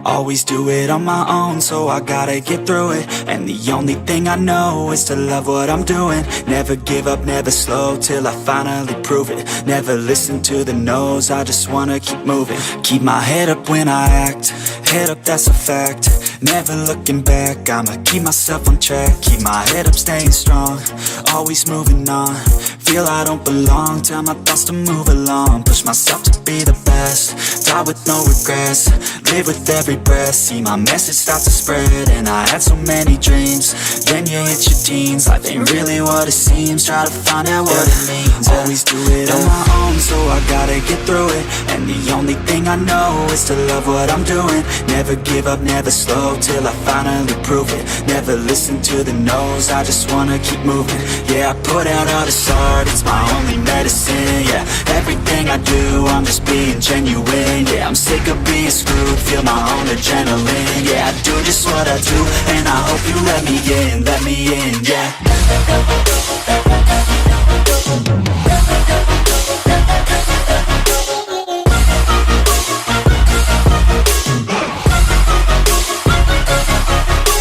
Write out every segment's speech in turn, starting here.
Always do it on my own, so I gotta get through it. And the only thing I know is to love what I'm doing. Never give up, never slow, till I finally prove it. Never listen to the no's, I just wanna keep moving. Keep my head up when I act, head up, that's a fact. Never looking back, I'ma keep myself on track. Keep my head up, staying strong, always moving on. Feel I don't belong, tell my thoughts to move along. Push myself to be the best, die with no regrets. Live with every breath, see my message start to spread. And I had so many dreams, then you hit your teens. Life ain't really what it seems, try to find out what it means. Always do it on my own, so I gotta get through it. And the only thing I know is to love what I'm doing. Never give up, never slow, till I finally prove it. Never listen to the no's, I just wanna keep moving. Yeah, I put out all this art, it's my only medicine. Yeah, everything I do, I'm just being genuine. Yeah, I'm sick of being screwed, feel my own adrenaline. Yeah, I do just what I do, and I hope you let me in, yeah.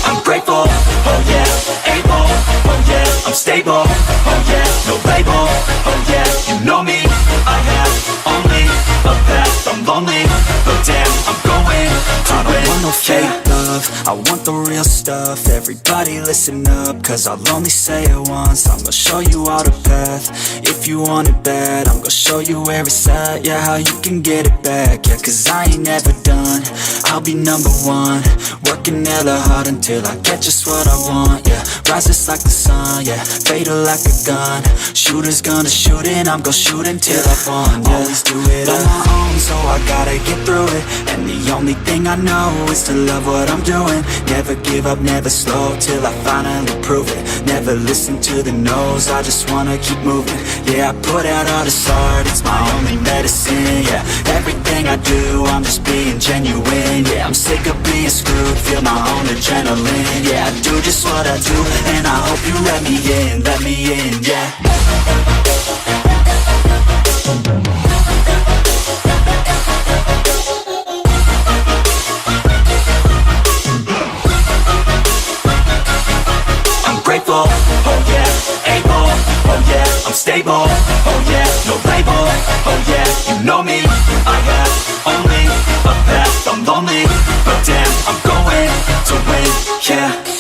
I'm grateful, oh yeah, able, oh yeah, I'm stable, oh yeah, no label, oh yeah, you know me, I have only a path, I'm lonely, but damn, I'm going to win. I don't want no fake love, I want the real stuff. Everybody listen up, cause I'll only say it once. I'm gonna show you all the path, if you want it bad. I'm gonna show you where it's at, yeah, how you can get it back. Yeah, cause I ain't never done, I'll be number one. Working hella hard until I get just what I want, yeah. Rises like the sun, yeah, fatal like a gun. Shooter's gonna shoot and I'm gonna shoot until I won, yeah. Always do it on my own, so I gotta get through it. And the only thing I know is to love what I'm doing. Never give up, never slow, till I finally prove it. Never listen to the no's, I just wanna keep moving. Yeah, I put out all this art, it's my only medicine. Yeah, everything I do, I'm just being genuine. Yeah, I'm sick of being screwed, feel my own adrenaline. Yeah, I do just what I do, and I hope you let me in, yeah. I'm grateful, oh yeah, able, oh yeah, I'm stable, oh yeah, no label, oh yeah, you know me, I have only a path, I'm lonely, but damn, I'm going to win, yeah.